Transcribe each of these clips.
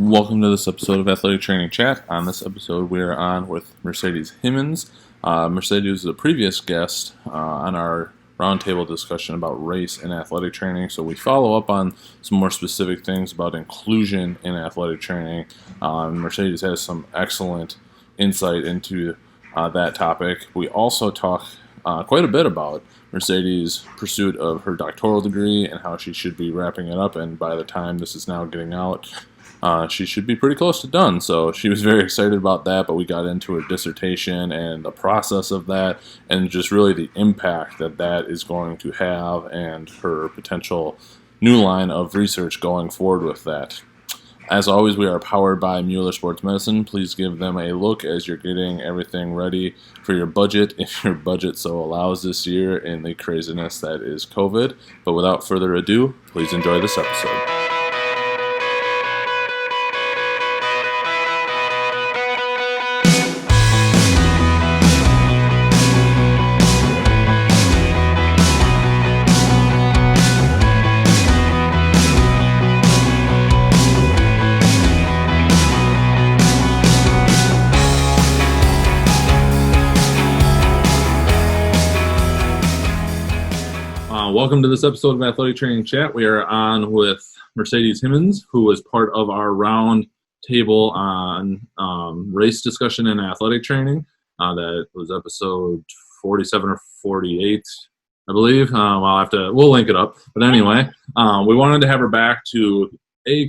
Welcome to this episode of Athletic Training Chat. On this episode, we are on with Mercedes Himmons. Mercedes was a previous guest on our roundtable discussion about race in athletic training, so we follow up on some more specific things about inclusion in athletic training. Mercedes has some excellent insight into that topic. We also talk quite a bit about Mercedes' pursuit of her doctoral degree and how she should be wrapping it up, and by the time this is now getting out, she should be pretty close to done. So she was very excited about that, but we got into her dissertation and the process of that and just really the impact that that is going to have and her potential new line of research going forward with that. As always, we are powered by Mueller Sports Medicine. Please give them a look as you're getting everything ready for your budget, if your budget so allows this year in the craziness that is COVID. But without further ado, please enjoy this episode. Welcome to this episode of Athletic Training Chat. We are on with Mercedes Himmons, who was part of our round table on race discussion in athletic training. That was episode 47 or 48, I believe. We'll link it up. But anyway, we wanted to have her back to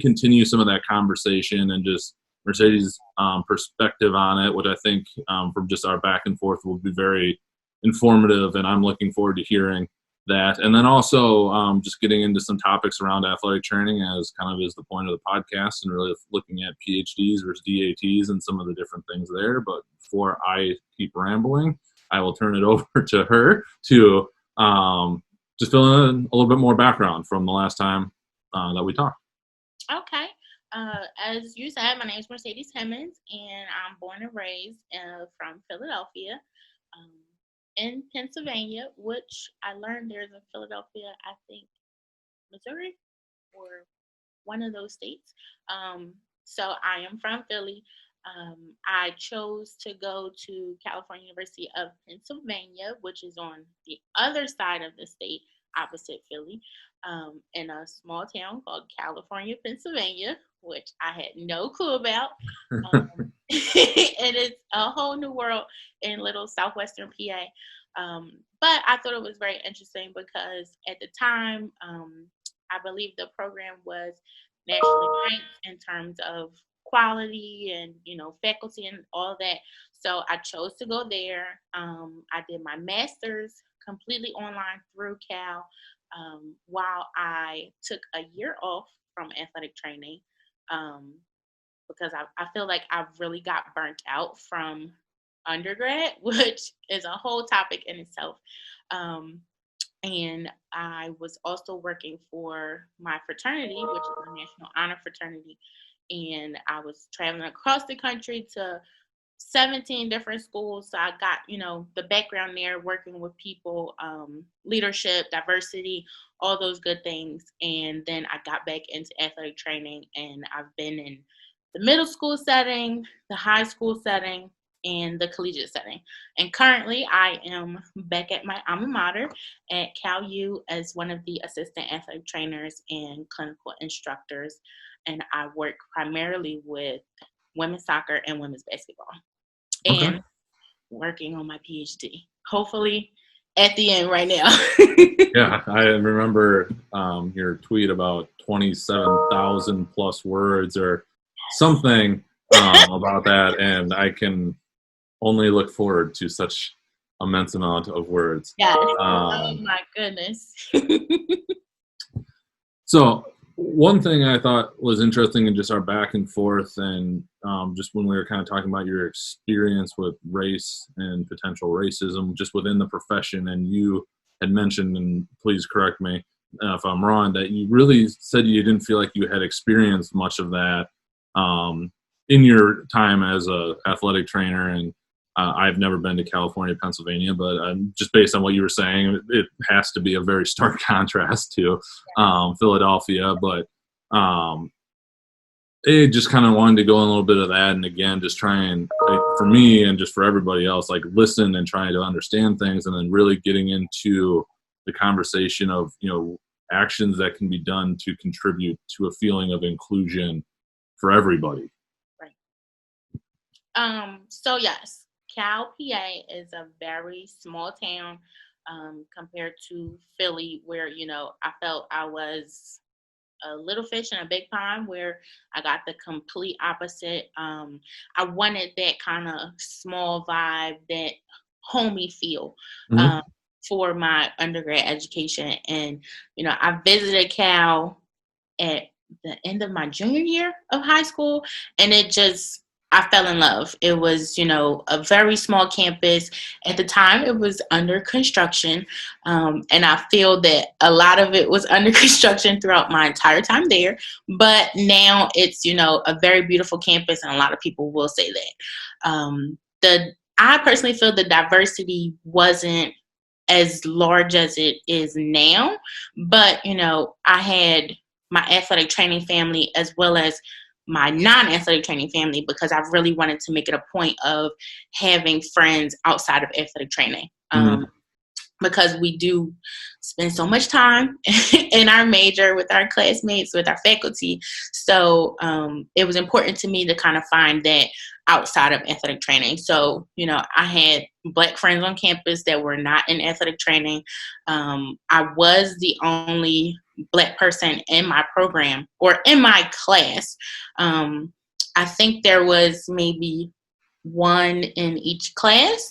continue some of that conversation and just Mercedes' perspective on it, which I think from just our back and forth will be very informative, and I'm looking forward to hearing that. And then also just getting into some topics around athletic training as kind of is the point of the podcast, and really looking at PhDs versus DATs and some of the different things there. But before I keep rambling, I will turn it over to her to just fill in a little bit more background from the last time that we talked. Okay. As you said, my name is Mercedes Himmons, and I'm born and raised from Philadelphia. In Pennsylvania, which I learned there's in Philadelphia, I think Missouri or one of those states. So I am from Philly. I chose to go to California University of Pennsylvania, which is on the other side of the state, opposite Philly, in a small town called California, Pennsylvania, which I had no clue about. And it's a whole new world in little southwestern PA. But I thought it was very interesting because at the time, I believe the program was nationally ranked in terms of quality and, faculty and all that. So I chose to go there. I did my master's completely online through Cal, while I took a year off from athletic training. Because I feel like I've really got burnt out from undergrad, which is a whole topic in itself. And I was also working for my fraternity, which is a National Honor Fraternity. And I was traveling across the country to 17 different schools. So I got, the background there, working with people, leadership, diversity, all those good things. And then I got back into athletic training, and I've been in the middle school setting, the high school setting, and the collegiate setting. And currently I am back at my alma mater at Cal U as one of the assistant athletic trainers and clinical instructors. And I work primarily with women's soccer and women's basketball. Okay. And working on my PhD. Hopefully at the end right now. Yeah, I remember your tweet about 27,000 plus words or something about that, and I can only look forward to such immense amount of words. Yes. Oh my goodness. So one thing I thought was interesting in just our back and forth, and just when we were kind of talking about your experience with race and potential racism just within the profession, and you had mentioned, and please correct me if I'm wrong, that you really said you didn't feel like you had experienced much of that in your time as a athletic trainer. And I've never been to California, Pennsylvania, but just based on what you were saying, it has to be a very stark contrast to Philadelphia. But it just kind of wanted to go in a little bit of that, and again, just try and, like, for me and just for everybody else, like, listen and trying to understand things, and then really getting into the conversation of, actions that can be done to contribute to a feeling of inclusion for everybody. Right. So yes, Cal, PA is a very small town compared to Philly, where I felt I was a little fish in a big pond, where I got the complete opposite. I wanted that kind of small vibe, that homey feel Mm-hmm. um, for my undergrad education. And, I visited Cal at the end of my junior year of high school, and I fell in love. It was, a very small campus. At the time, it was under construction. And I feel that a lot of it was under construction throughout my entire time there. But now it's, a very beautiful campus, and a lot of people will say that. I personally feel the diversity wasn't as large as it is now, but, I had my athletic training family as well as my non-athletic training family, because I really wanted to make it a point of having friends outside of athletic training. Mm-hmm. Because we do spend so much time in our major with our classmates, with our faculty. So it was important to me to kind of find that outside of athletic training. So, I had Black friends on campus that were not in athletic training. I was the only Black person in my program or in my class. I think there was maybe one in each class.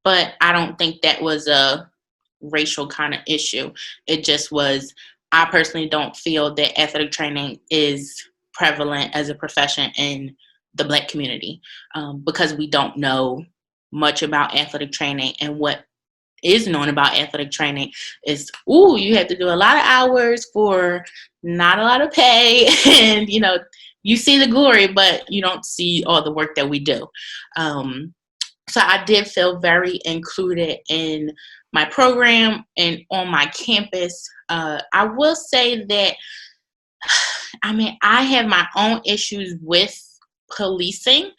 But I don't think that was a racial kind of issue. It just was, I personally don't feel that athletic training is prevalent as a profession in the Black community, because we don't know much about athletic training. And what is known about athletic training is, you have to do a lot of hours for not a lot of pay. And, you see the glory, but you don't see all the work that we do. So I did feel very included in my program and on my campus. I will say that, I have my own issues with policing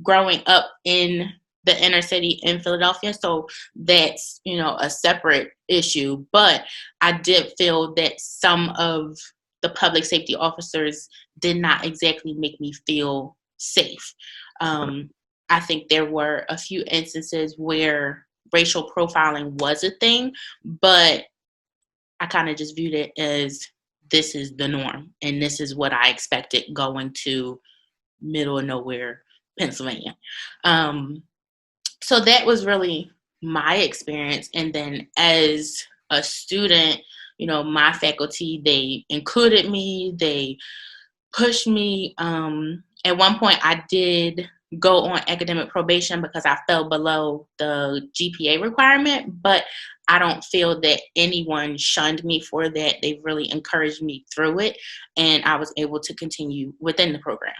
growing up in the inner city in Philadelphia. So that's, a separate issue. But I did feel that some of the public safety officers did not exactly make me feel safe. I think there were a few instances where racial profiling was a thing, but I kind of just viewed it as, this is the norm, and this is what I expected going to middle of nowhere, Pennsylvania. So that was really my experience. And then as a student, my faculty, they included me, they pushed me. At one point, I did go on academic probation because I fell below the GPA requirement, but I don't feel that anyone shunned me for that. They really encouraged me through it, and I was able to continue within the program.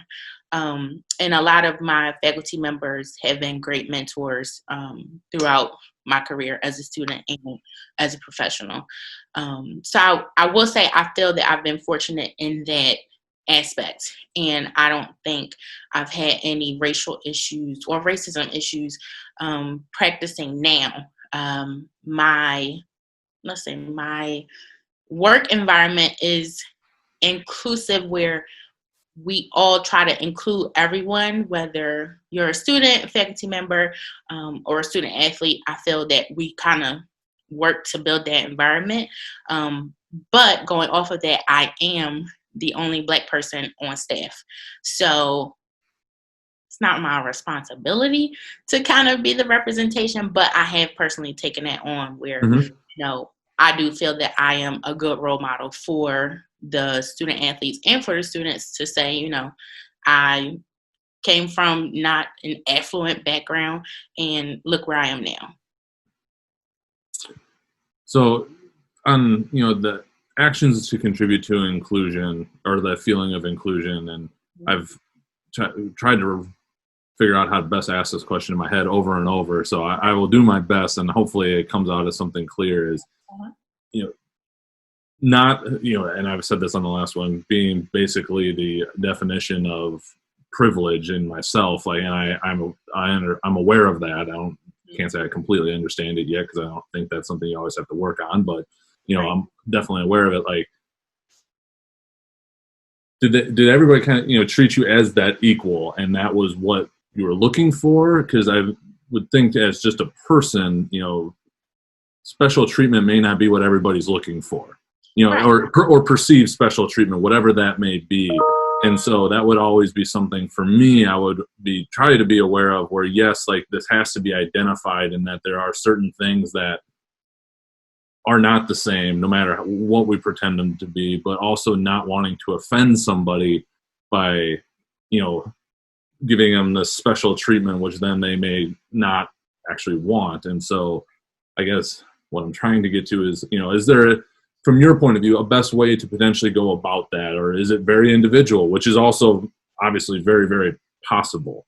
And a lot of my faculty members have been great mentors throughout my career as a student and as a professional. So I will say I feel that I've been fortunate in that aspect, and I don't think I've had any racial issues or racism issues practicing now. My work environment is inclusive, where we all try to include everyone, whether you're a student, faculty member, or a student athlete. I feel that we kind of work to build that environment. But going off of that, I am the only Black person on staff. So it's not my responsibility to kind of be the representation, but I have personally taken that on, where, Mm-hmm. I do feel that I am a good role model for the student athletes and for the students to say, I came from not an affluent background, and look where I am now. So, on the actions to contribute to inclusion, or the feeling of inclusion, and I've tried to figure out how to best ask this question in my head over and over. So I will do my best, and hopefully it comes out as something clear. Is, Uh-huh. you know, not, you know, and I've said this on the last one, being basically the definition of privilege in myself. Like, and I'm aware of that. Can't say I completely understand it yet, because I don't think that's something you always have to work on. But you know, Right. I'm definitely aware of it. Like, did everybody kind of, you know, treat you as that equal, and that was what you were looking for? Because I would think, as just a person, you know, special treatment may not be what everybody's looking for, you know, Right. or perceived special treatment, whatever that may be. And so that would always be something for me I would be try to be aware of, where yes, like, this has to be identified, and that there are certain things that are not the same no matter what we pretend them to be, but also not wanting to offend somebody by, you know, giving them the special treatment, which then they may not actually want. And so I guess what I'm trying to get to is, you know, is there, from your point of view, a best way to potentially go about that? Or is it very individual, which is also obviously very, very possible?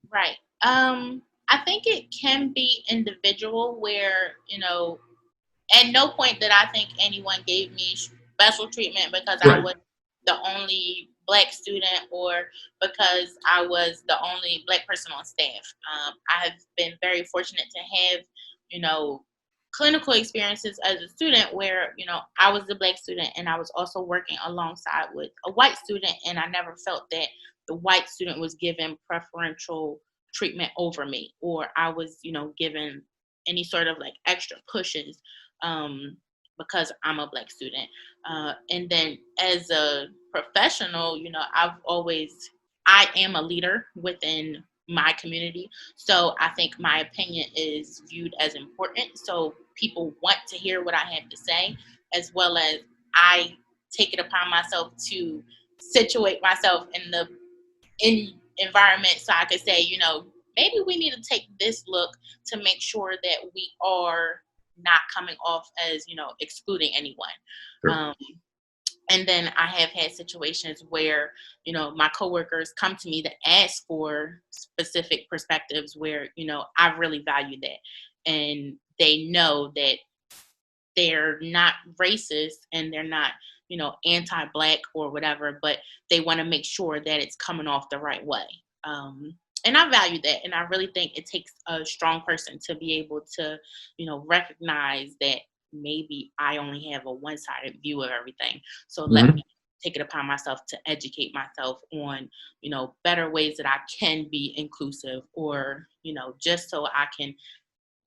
Right. I think it can be individual where, you know, at no point did I think anyone gave me special treatment because I Right. was the only Black student or because I was the only Black person on staff. I have been very fortunate to have, you know, clinical experiences as a student where, you know, I was the Black student and I was also working alongside with a white student, and I never felt that the white student was given preferential treatment over me, or I was, you know, given any sort of like extra pushes um, because I'm a Black student. And then as a professional, you know, I am a leader within my community. So I think my opinion is viewed as important. So people want to hear what I have to say, as well as I take it upon myself to situate myself in environment so I could say, you know, maybe we need to take this look to make sure that we are not coming off as, you know, excluding anyone. Sure. Um, and then I have had situations where, you know, my coworkers come to me to ask for specific perspectives where, you know, I really value that. And they know that they're not racist and they're not, you know, anti-Black or whatever, but they want to make sure that it's coming off the right way. And I value that, and I really think it takes a strong person to be able to, you know, recognize that maybe I only have a one-sided view of everything. So let Mm-hmm. me take it upon myself to educate myself on, you know, better ways that I can be inclusive, or, you know, just so I can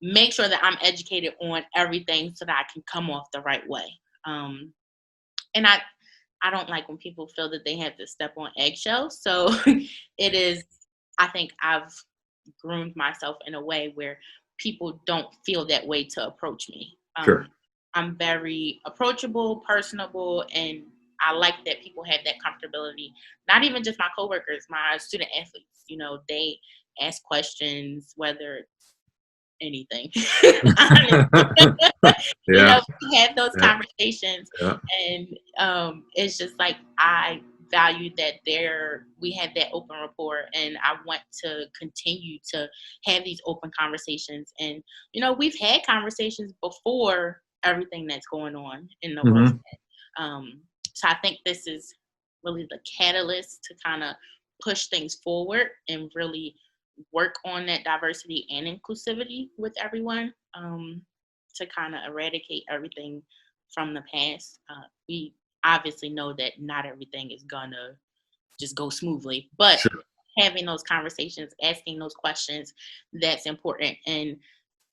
make sure that I'm educated on everything so that I can come off the right way. Um, and I don't like when people feel that they have to step on eggshells. So it is, I think I've groomed myself in a way where people don't feel that way to approach me. Sure. I'm very approachable, personable, and I like that people have that comfortability. Not even just my coworkers, my student athletes. You know, they ask questions, whether anything. Honestly. You Yeah. know, we have those Yeah. conversations, Yeah. and it's just like I value that we have that open rapport, and I want to continue to have these open conversations. And you know, we've had conversations before everything that's going on in the world. Mm-hmm. Um, so I think this is really the catalyst to kind of push things forward and really work on that diversity and inclusivity with everyone, to kind of eradicate everything from the past. We obviously know that not everything is gonna just go smoothly, but Sure. having those conversations, asking those questions, that's important. And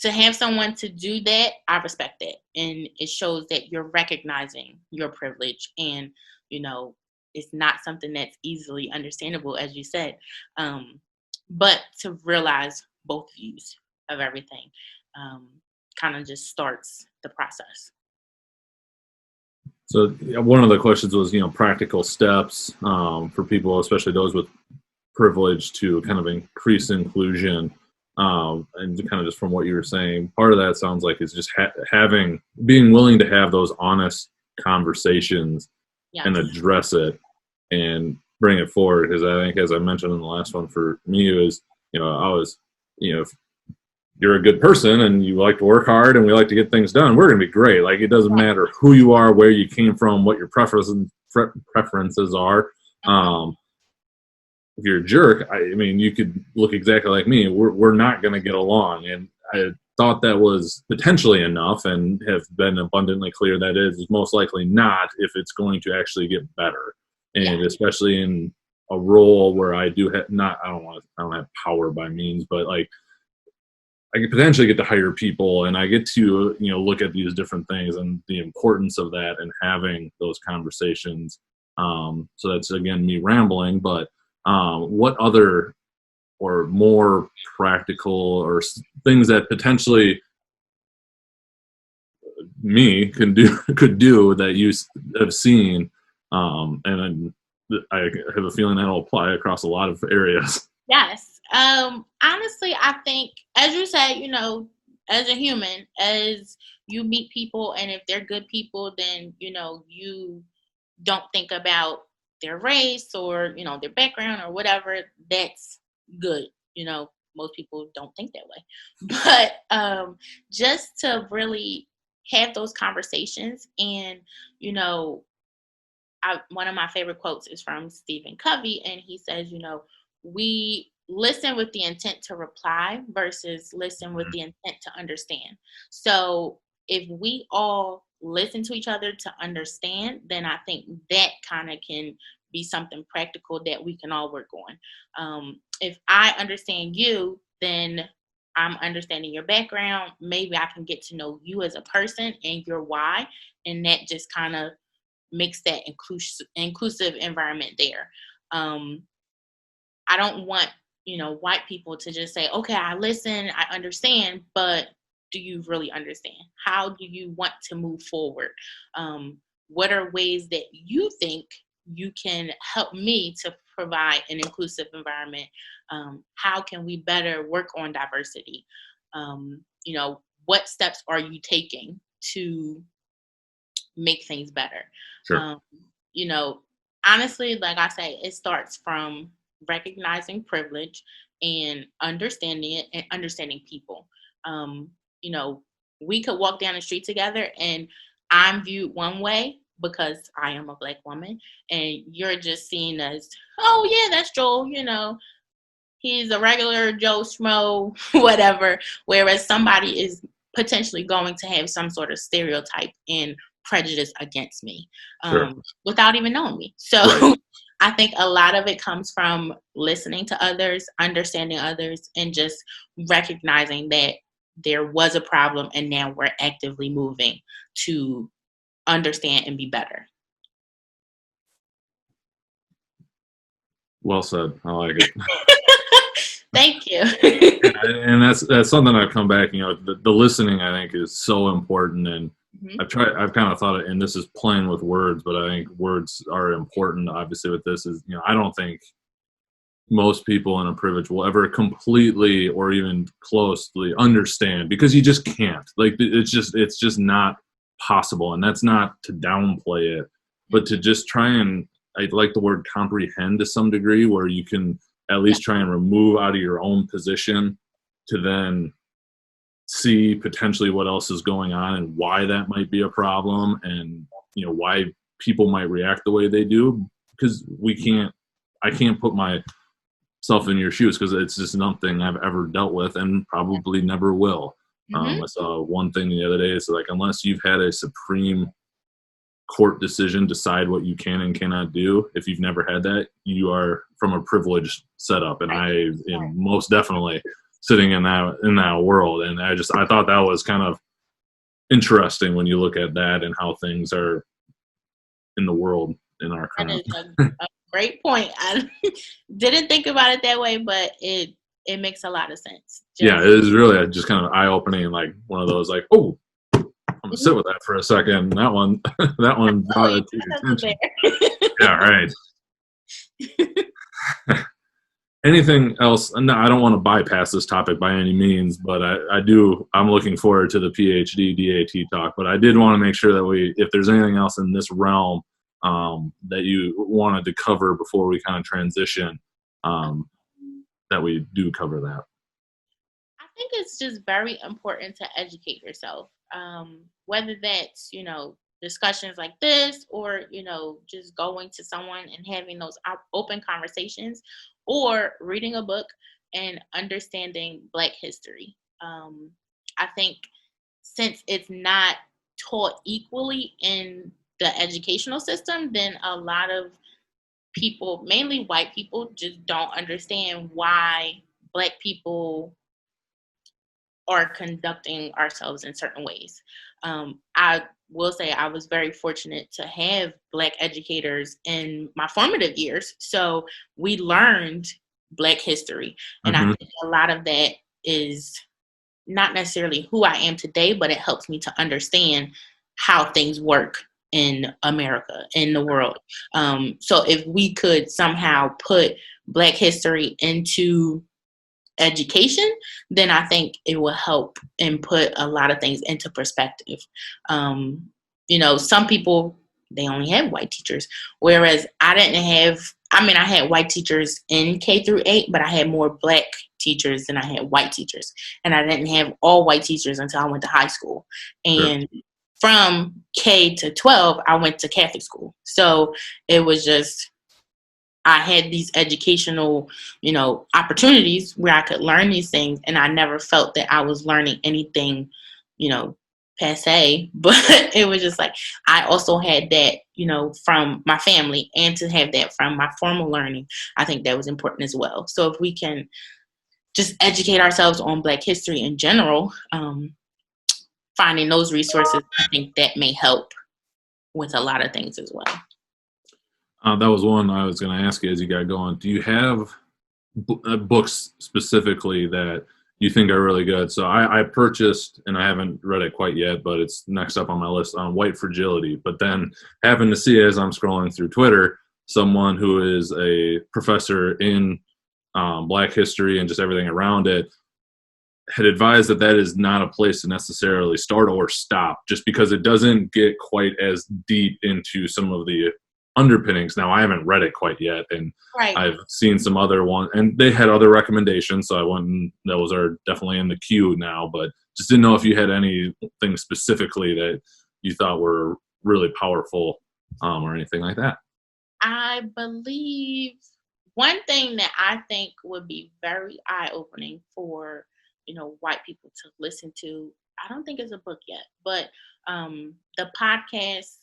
to have someone to do that, I respect that. And it shows that you're recognizing your privilege, and, you know, it's not something that's easily understandable, as you said. Um, but to realize both views of everything kind of just starts the process. So yeah, one of the questions was, you know, practical steps for people, especially those with privilege, to kind of increase inclusion. And kind of just from what you were saying, part of that sounds like is just being willing to have those honest conversations and Yes. address it and bring it forward. Because I think, as I mentioned in the last one, for me, it was, you know, I was, you know, you're a good person and you like to work hard and we like to get things done, we're going to be great. Like, it doesn't Right. matter who you are, where you came from, what your preferences are. Mhm. If you're a jerk, I mean, you could look exactly like me. We're not going to get along. And I thought that was potentially enough, and have been abundantly clear that it is most likely not if it's going to actually get better. Yeah. And especially in a role where I do have not, I don't have power by means, but like, I could potentially get to hire people, and I get to, look at these different things and the importance of that and having those conversations. So that's, again, me rambling, but what other or more practical or things that potentially me could do that you have seen, and I have a feeling that'll apply across a lot of areas. Yes. Honestly, I think, as you said, as a human, as you meet people, and if they're good people, then, you don't think about their race or, their background or whatever. That's good. Most people don't think that way. Just to really have those conversations, and, you know, one of my favorite quotes is from Stephen Covey, and he says, we listen with the intent to reply versus listen with the intent to understand. So if we all listen to each other to understand, then I think that kind of can be something practical that we can all work on. If I understand you, then I'm understanding your background. Maybe I can get to know you as a person and your why, and that just kind of makes that inclusive environment there. Um, I don't want, white people to just say, okay, I listen, I understand, but do you really understand? How do you want to move forward? What are ways that you think you can help me to provide an inclusive environment? How can we better work on diversity? What steps are you taking to make things better? Sure. Um, you know, Honestly, like I say, it starts from recognizing privilege and understanding it and understanding people. Um, you know, we could walk down the street together and I'm viewed one way because I am a Black woman, and you're just seen as, oh yeah, that's Joel, he's a regular Joe Schmo, whatever. Whereas somebody is potentially going to have some sort of stereotype and prejudice against me, Sure. without even knowing me. Right. So I think a lot of it comes from listening to others, understanding others, and just recognizing that there was a problem and now we're actively moving to understand and be better. Well said. I like it. Thank you. Yeah, and that's something I've come back. The listening, I think, is so important, and Mhm. I've kind of thought it, and this is playing with words, but I think words are important. Obviously, with this is, I don't think most people in a privilege will ever completely or even closely understand, because you just can't. Like, it's just not possible, and that's not to downplay it, but to just try and, I like the word comprehend to some degree, where you can at Yeah. least try and remove out of your own position to then see potentially what else is going on and why that might be a problem, and why people might react the way they do, because I can't put myself in your shoes, because it's just nothing I've ever dealt with and probably never will. Hmm. I saw one thing the other day. It's like, unless you've had a Supreme Court decision decide what you can and cannot do, if you've never had that, you are from a privileged setup, and Right. I am most definitely sitting in that world. And I thought that was kind of interesting when you look at that and how things are in the world in our That current. is a great point. I didn't think about it that way, but it makes a lot of sense. Yeah, it Just is really just kind of eye opening, like one of those, like, oh, I'm gonna Mhm. sit with that for a second. That one, that one Oh, brought you it to your put us attention. there. Yeah, right. Anything else? No, I don't want to bypass this topic by any means, but I'm looking forward to the PhD DAT talk. But I did want to make sure that if there's anything else in this realm that you wanted to cover before we kind of transition, that we do cover that. I think it's just very important to educate yourself, whether that's, discussions like this, or, just going to someone and having those open conversations, or reading a book and understanding Black history. I think since it's not taught equally in the educational system, then a lot of people, mainly white people, just don't understand why Black people are conducting ourselves in certain ways. I will say I was very fortunate to have Black educators in my formative years. So we learned Black history. And I Mm-hmm. think a lot of that is not necessarily who I am today, but it helps me to understand how things work in America, in the world. So if we could somehow put Black history into education, then I think it will help and put a lot of things into perspective. Some people, they only have white teachers, whereas I didn't have. I mean, I had white teachers in K through 8, but I had more Black teachers than I had white teachers, and I didn't have all white teachers until I went to high school. Sure. And from K to 12, I went to Catholic school, so it was just, I had these educational, opportunities where I could learn these things, and I never felt that I was learning anything, passe. But it was just like I also had that, from my family, and to have that from my formal learning, I think that was important as well. So if we can just educate ourselves on Black history in general, finding those resources, I think that may help with a lot of things as well. That was one I was going to ask you as you got going. Do you have books specifically that you think are really good? So I purchased, and I haven't read it quite yet, but it's next up on my list, on white fragility. But then happened to see, as I'm scrolling through Twitter, someone who is a professor in Black history and just everything around it had advised that that is not a place to necessarily start or stop, just because it doesn't get quite as deep into some of the underpinnings. Now, I haven't read it quite yet, and Right. I've seen some other ones, and they had other recommendations, so I went and those are definitely in the queue now, but just didn't know if you had anything specifically that you thought were really powerful, or anything like that. I believe one thing that I think would be very eye-opening for, white people to listen to, I don't think it's a book yet, but the podcast,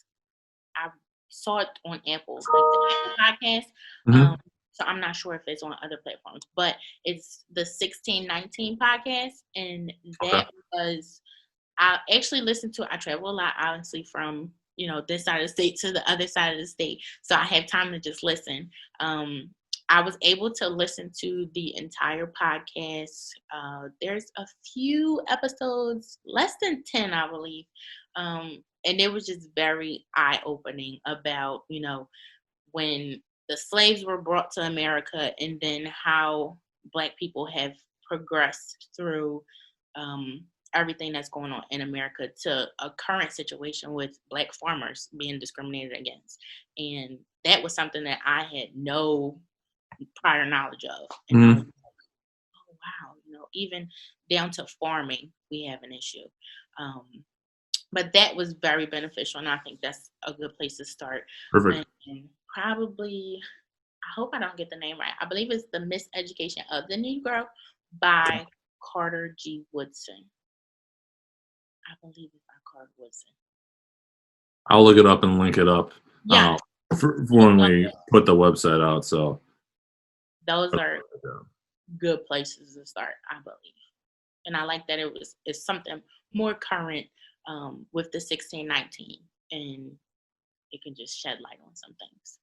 I saw it on Apple, like the Apple podcast. Mm-hmm. So I'm not sure if it's on other platforms, but it's the 1619 podcast, and Okay. that was, I actually listened to it. I travel a lot, honestly, from this side of the state to the other side of the state, so I have time to just listen. I was able to listen to the entire podcast. There's a few episodes, less than 10, I believe, and it was just very eye-opening about when the slaves were brought to America, and then how Black people have progressed through everything that's going on in America to a current situation with Black farmers being discriminated against. And that was something that I had no prior knowledge of. And I was like, oh, wow, even down to farming, we have an issue. But that was very beneficial, and I think that's a good place to start. Perfect. And probably, I hope I don't get the name right. I believe it's The Miseducation of the Negro by Carter G. Woodson. I believe it's by Carter Woodson. I'll look it up and link it up. Yeah. For when we put the website out. So those are good places to start, I believe. And I like that it's something more current with the 1619, and it can just shed light on some things.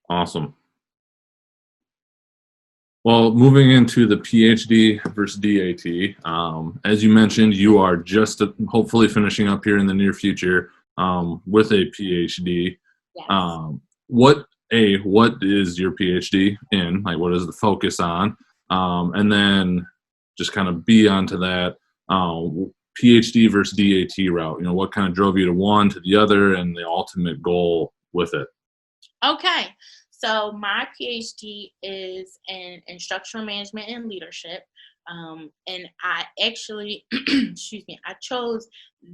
Awesome. Well, moving into the PhD versus DAT, as you mentioned, you are just hopefully finishing up here in the near future with a PhD. Yes. What is your PhD in? Like, what is the focus on? And then just kind of be onto that PhD versus DAT route. What kind of drove you to one to the other, and the ultimate goal with it? Okay. So my PhD is in instructional management and leadership. And I actually, excuse me, I chose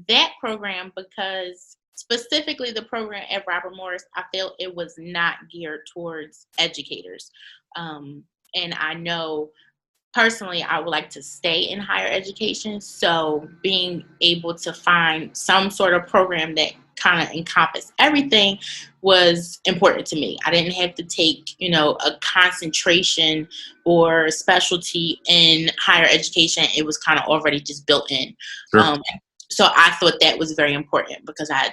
that program because specifically the program at Robert Morris, I felt it was not geared towards educators. And I know personally, I would like to stay in higher education. So being able to find some sort of program that kind of encompass everything was important to me. I didn't have to take, a concentration or specialty in higher education. It was kind of already just built in. Sure. Um, so I thought that was very important because I,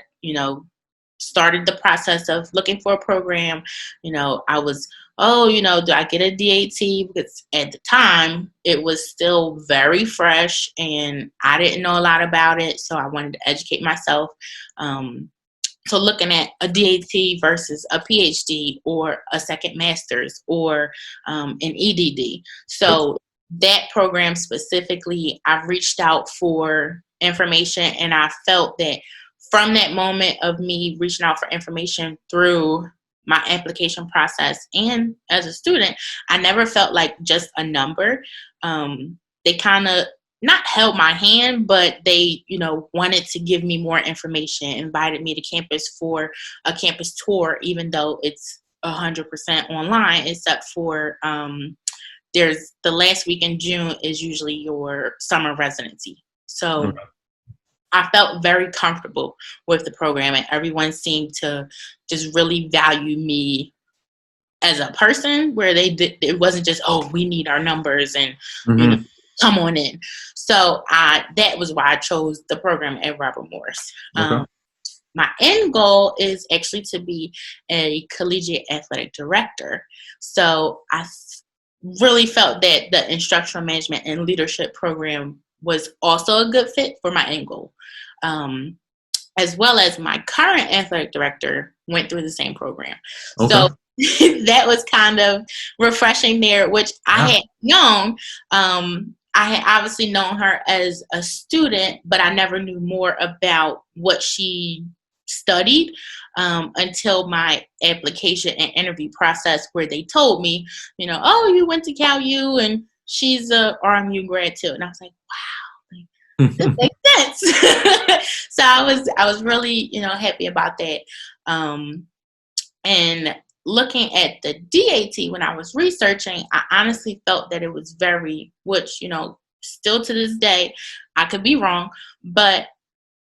started the process of looking for a program. I was, do I get a DAT? Because at the time it was still very fresh and I didn't know a lot about it. So I wanted to educate myself. So looking at a DAT versus a PhD or a second master's or an EDD. Yep. So that program specifically, I've reached out for information and I felt that from that moment of me reaching out for information through my application process and as a student, I never felt like just a number. They kind of not held my hand, but they, wanted to give me more information, invited me to campus for a campus tour, even though it's 100% online, except for there's the last week in June is usually your summer residency. So Okay. I felt very comfortable with the program, and everyone seemed to just really value me as a person. Where it wasn't just, oh, we need our numbers and you know Mm-hmm. come on in. So that was why I chose the program at Robert Morris. Okay. My end goal is actually to be a collegiate athletic director. So I really felt that the instructional management and leadership program was also a good fit for my end goal. Um, as well as my current athletic director went through the same program. Okay. So that was kind of refreshing there, which I Yeah. had known. I had obviously known her as a student, but I never knew more about what she studied until my application and interview process, where they told me, oh, you went to Cal U and she's a RMU grad too. And I was like, this makes sense. So I was really, happy about that. And looking at the DAT when I was researching, I honestly felt that it was very, which, still to this day, I could be wrong, but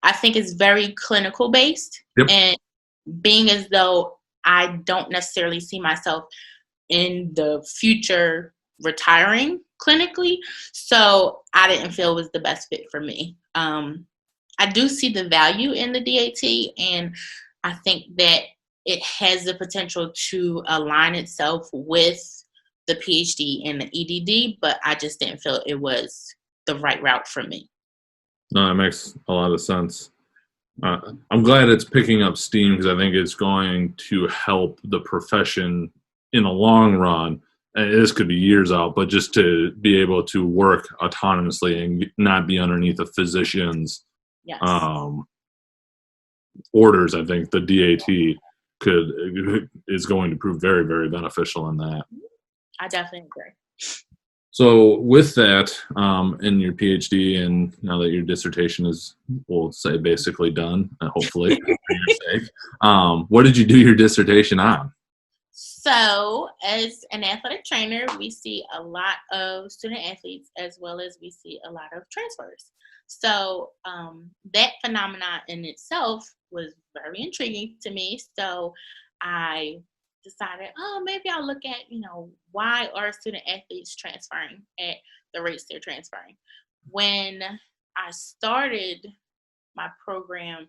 I think it's very clinical based. Yep. And being as though I don't necessarily see myself in the future retiring clinically. So I didn't feel it was the best fit for me. I do see the value in the DAT, and I think that it has the potential to align itself with the PhD and the EDD, but I just didn't feel it was the right route for me. No, that makes a lot of sense. I'm glad it's picking up steam because I think it's going to help the profession in the long run. And this could be years out, but just to be able to work autonomously and not be underneath a physician's Yes, um, orders, I think the DAT is going to prove very, very beneficial in that. I definitely agree. So, with that, in your PhD, and now that your dissertation is, we'll say, basically done, hopefully for your sake, what did you do your dissertation on? So, as an athletic trainer, we see a lot of student athletes as well as we see a lot of transfers. So, that phenomenon in itself was very intriguing to me. So, I decided, oh, maybe I'll look at, why are student athletes transferring at the rates they're transferring. When I started my program,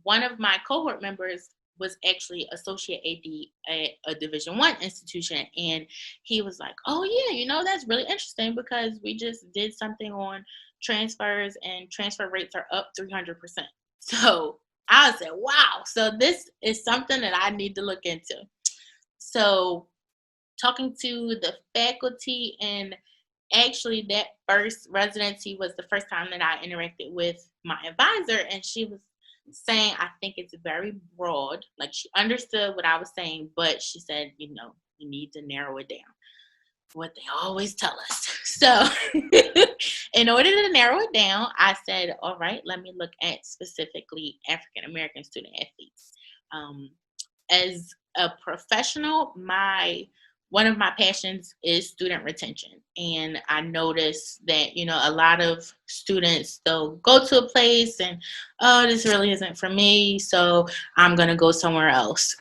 one of my cohort members was actually associate AD at a Division I institution, and he was like, "Oh yeah, that's really interesting because we just did something on transfers, and transfer rates are up 300%." So I said, "Wow!" So this is something that I need to look into. So talking to the faculty, and actually that first residency was the first time that I interacted with my advisor, and she was saying, I think it's very broad. Like, she understood what I was saying, but she said, you need to narrow it down. what they always tell us. So in order to narrow it down, I said, all right, let me look at specifically African American student athletes. As a professional, one of my passions is student retention. And I noticed that, a lot of students, they'll go to a place and, oh, this really isn't for me, so I'm going to go somewhere else.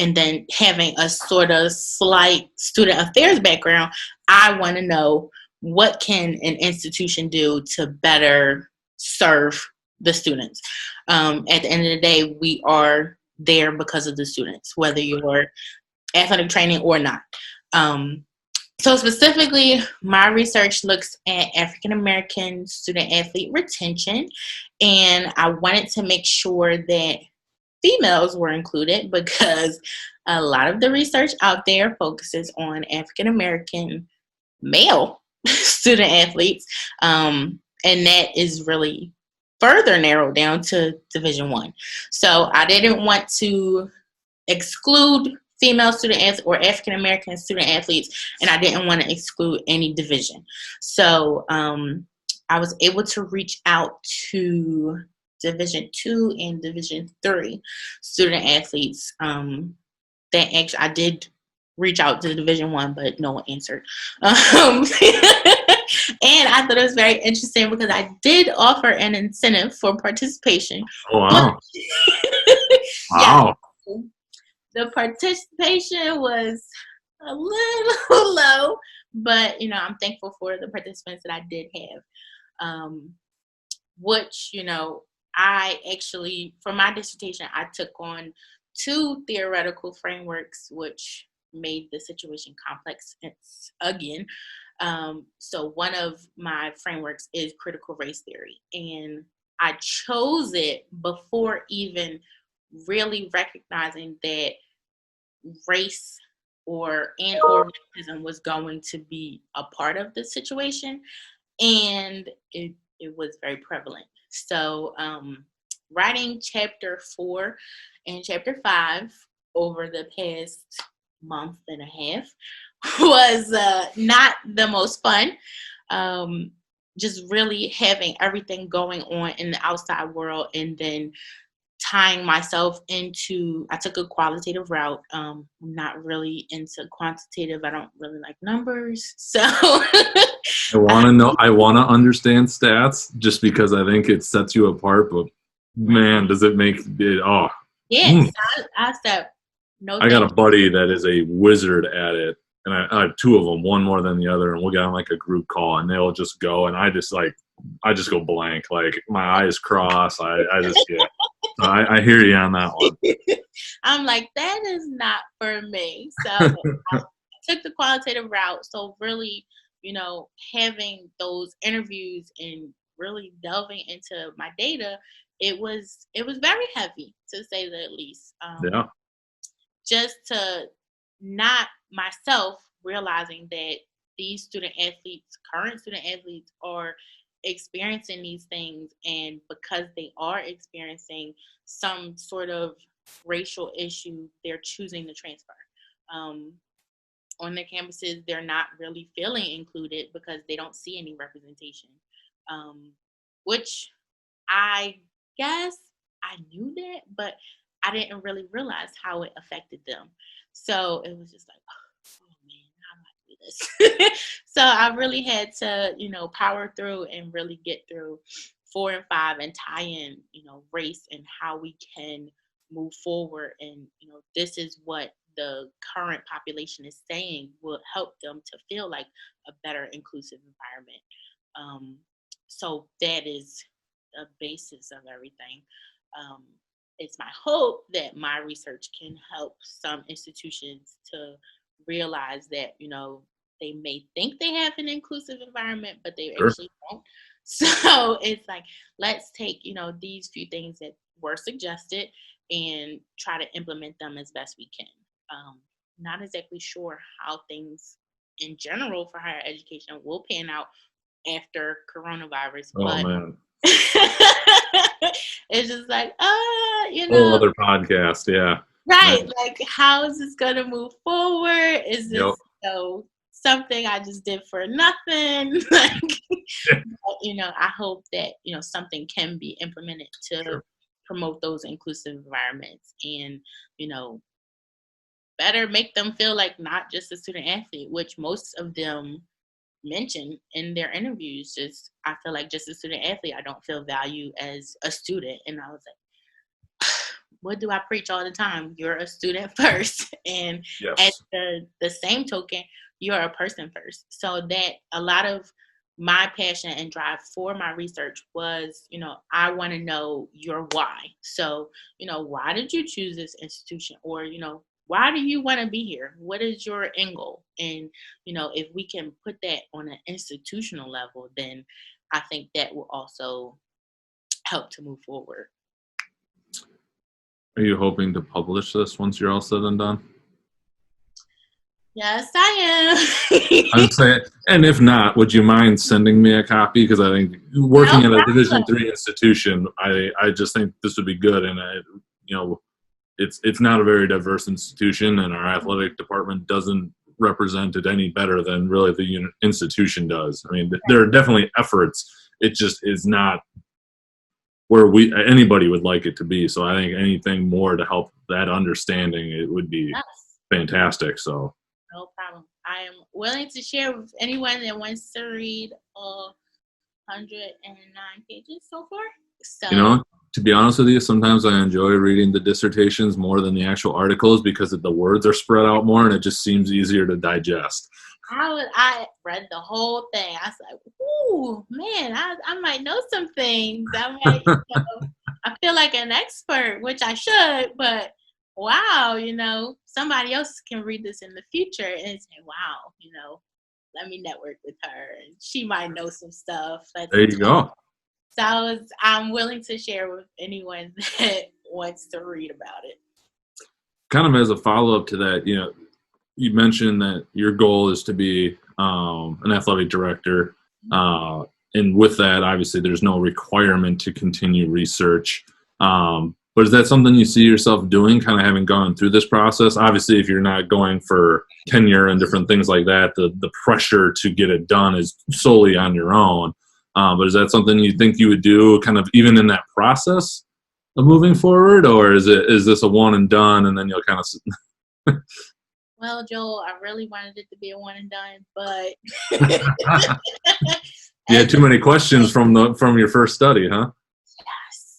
And then having a sort of slight student affairs background, I want to know, what can an institution do to better serve the students? At the end of the day, we are there because of the students, whether you're athletic training or not. So specifically, my research looks at African American student athlete retention, and I wanted to make sure that females were included because a lot of the research out there focuses on African American male student athletes, and that is really further narrowed down to Division I. So I didn't want to exclude female student athletes or African American student athletes, and I didn't want to exclude any division. So I was able to reach out to Division II and Division III student athletes. That actually, I did reach out to Division I, but no one answered. And I thought it was very interesting because I did offer an incentive for participation. Oh, wow. Yeah. Wow. The participation was a little low, but I'm thankful for the participants that I did have. Which, I actually, for my dissertation, I took on 2 theoretical frameworks, which made the situation complex again. So one of my frameworks is critical race theory, and I chose it before even really recognizing that race or racism was going to be a part of the situation, and it was very prevalent. So writing chapter 4 and chapter 5 over the past month and a half was not the most fun. Just really having everything going on in the outside world, and then tying myself into, I took a qualitative route. I'm not really into quantitative. I don't really like numbers. So I want to know, I want to understand stats just because I think it sets you apart, but man, does it make it, oh. Yes, I said, no. I got a buddy that is a wizard at it, and I have 2 of them, one more than the other, and we'll get on like a group call, and they'll just go, and I just go blank, like my eyes cross. I just get. I hear you on that one. I'm like, that is not for me. So I took the qualitative route. So really, having those interviews and really delving into my data, it was very heavy, to say the least. Yeah. Just to not myself realizing that these current student athletes are experiencing these things, and because they are experiencing some sort of racial issue, they're choosing to transfer. On their campuses, they're not really feeling included because they don't see any representation, which I guess I knew that, but I didn't really realize how it affected them. So it was just like, oh man, how do I do this? So I really had to, power through and really get through 4 and 5 and tie in, race and how we can move forward. And, this is what the current population is saying will help them to feel like a better inclusive environment. So that is the basis of everything. It's my hope that my research can help some institutions to realize that, they may think they have an inclusive environment, but they actually don't. So it's like, let's take, these few things that were suggested and try to implement them as best we can. Not exactly sure how things in general for higher education will pan out after coronavirus, but man. It's just like, whole other podcast, yeah. Right. Man. Like, how is this gonna move forward? Is this something I just did for nothing. Like, I hope that, something can be implemented to Sure. promote those inclusive environments and, you know, better make them feel like not just a student athlete, which most of them mention in their interviews. Just, I feel like just a student athlete, I don't feel value as a student. And I was like, what do I preach all the time? You're a student first. And at Yes. the same token, you're a person first. So that a lot of my passion and drive for my research was, I want to know your why. So, why did you choose this institution? Or, why do you want to be here? What is your end goal? And, if we can put that on an institutional level, then I think that will also help to move forward. Are you hoping to publish this once you're all said and done? Yes, I I am. would say, and if not, would you mind sending me a copy? Because I think working No at a problem. Division III institution, I just think this would be good. And you know, it's not a very diverse institution, and our athletic department doesn't represent it any better than really the institution does. I mean, there are definitely efforts. It just is not where anybody would like it to be. So I think anything more to help that understanding, it would be Yes, fantastic. So. no problem. I am willing to share with anyone that wants to read 109 pages so far. You So know, to be honest with you, sometimes I enjoy reading the dissertations more than the actual articles because the words are spread out more and it just seems easier to digest. I read the whole thing. I was like, ooh, man, I might know some things. I feel like an expert, which I should, but wow, somebody else can read this in the future and say, wow, let me network with her and she might know some stuff. There you go. So I'm willing to share with anyone that wants to read about it. Kind of as a follow up to that, you mentioned that your goal is to be an athletic director. And with that, obviously, there's no requirement to continue research. But is that something you see yourself doing, kind of having gone through this process? Obviously, if you're not going for tenure and different things like that, the pressure to get it done is solely on your own. But is that something you think you would do kind of even in that process of moving forward? Or is this a one and done and then you'll kind of Well, Joel, I really wanted it to be a one and done, but you had too many questions from your first study, huh? yes.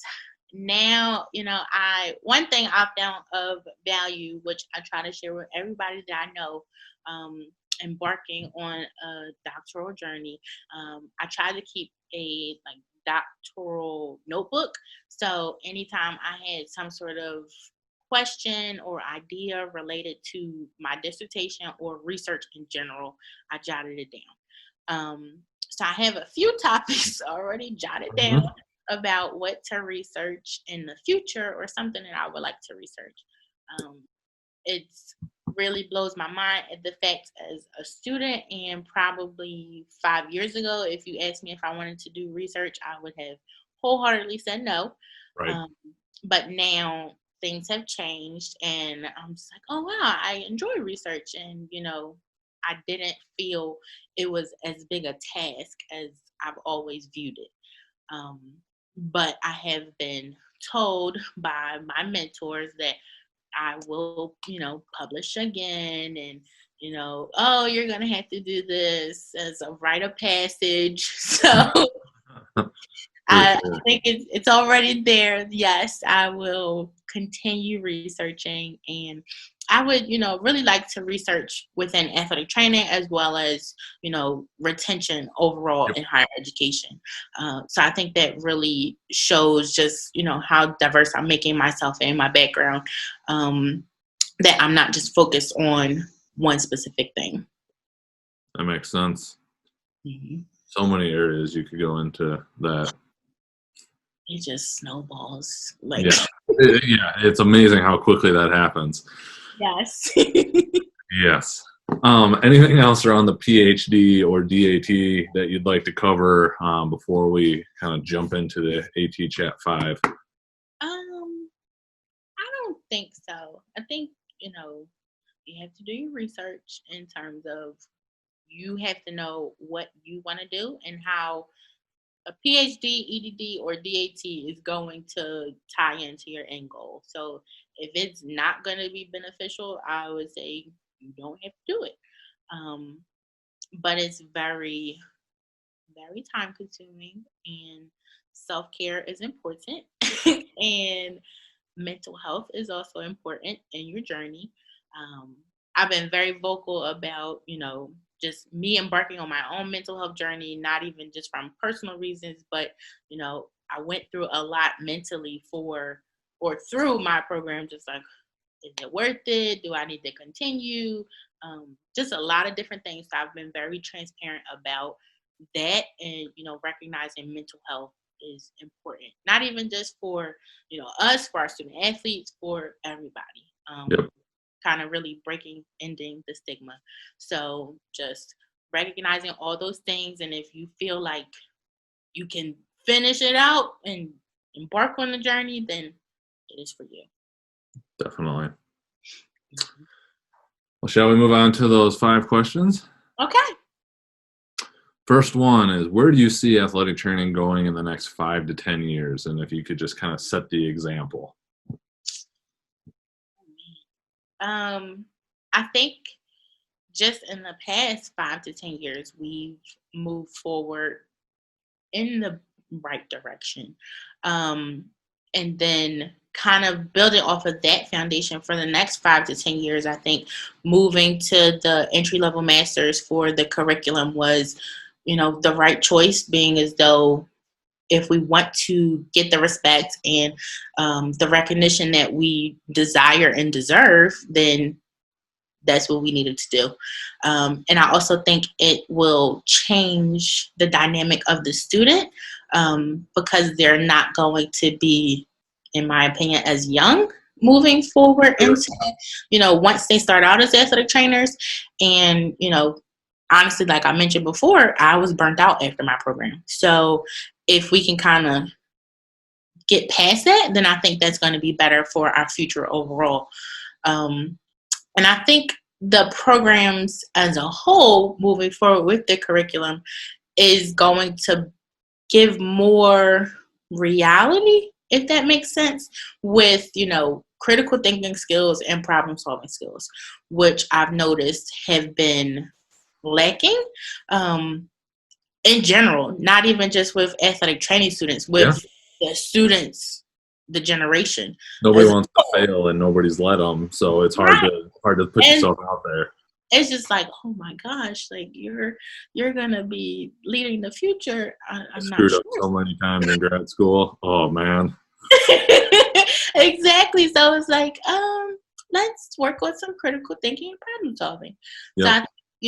Now, I one thing I found of value, which I try to share with everybody that I know, um, embarking on a doctoral journey. I try to keep a doctoral notebook. So anytime I had some sort of question or idea related to my dissertation or research in general, I jotted it down. So I have a few topics already jotted down Mhm. about what to research in the future or something that I would like to research. Um, it's really blows my mind at the fact as a student and probably 5 years ago, if you asked me if I wanted to do research, I would have wholeheartedly said no. Right. Um, but now things have changed and I'm just like, oh wow, I enjoy research and I didn't feel it was as big a task as I've always viewed it. Um, but I have been told by my mentors that I will, publish again and, oh, you're going to have to do this as a rite of passage. So For I sure. think it's already there. Yes, I will continue researching and I would, really like to research within athletic training as well as, retention overall Yep. in higher education. So I think that really shows just, how diverse I'm making myself and my background, that I'm not just focused on one specific thing. That makes sense. Mhm. So many areas you could go into that. It just snowballs. Like, Yeah. Yeah, it's amazing how quickly that happens. yes. Yes. Anything else around the PhD or DAT that you'd like to cover before we kind of jump into the AT Chat 5? I don't think so. I think, you have to do your research in terms of you have to know what you want to do and how a PhD, EDD, or DAT is going to tie into your end goal. So if it's not going to be beneficial, I would say you don't have to do it. Um, but it's very, very time consuming, and self care is important. And mental health is also important in your journey. Um, I've been very vocal about, just me embarking on my own mental health journey, not even just from personal reasons, but, I went through a lot mentally for or through my program, just like, is it worth it? Do I need to continue? Just a lot of different things. So I've been very transparent about that, and recognizing mental health is important, not even just for us, for our student athletes, for everybody. Yep. Kind of really ending the stigma. So just recognizing all those things, and if you feel like you can finish it out and embark on the journey, then it is for you. Definitely. Well, shall we move on to those 5 questions? Okay. First one is, where do you see athletic training going in the next 5 to 10 years? And if you could just kind of set the example. I think just in the past 5 to 10 years, we've moved forward in the right direction. And then kind of building off of that foundation for the next 5 to 10 years, I think moving to the entry-level masters for the curriculum was, the right choice, being as though if we want to get the respect and the recognition that we desire and deserve, then that's what we needed to do. And I also think it will change the dynamic of the student, because they're not going to be, in my opinion, as young moving forward into, once they start out as athletic trainers. And, honestly, like I mentioned before, I was burnt out after my program. So if we can kind of get past that, then I think that's going to be better for our future overall. And I think the programs as a whole moving forward with the curriculum is going to give more reality, if that makes sense, with, critical thinking skills and problem solving skills, which I've noticed have been lacking in general, not even just with athletic training students, with the students, the generation. Nobody wants to fail, and nobody's let them, so it's hard to put yourself out there. It's just like, oh my gosh, like you're gonna be leading the future. I'm screwed not up so many times in grad school. Oh man. Exactly. So it's like, let's work on some critical thinking and problem solving. Yep.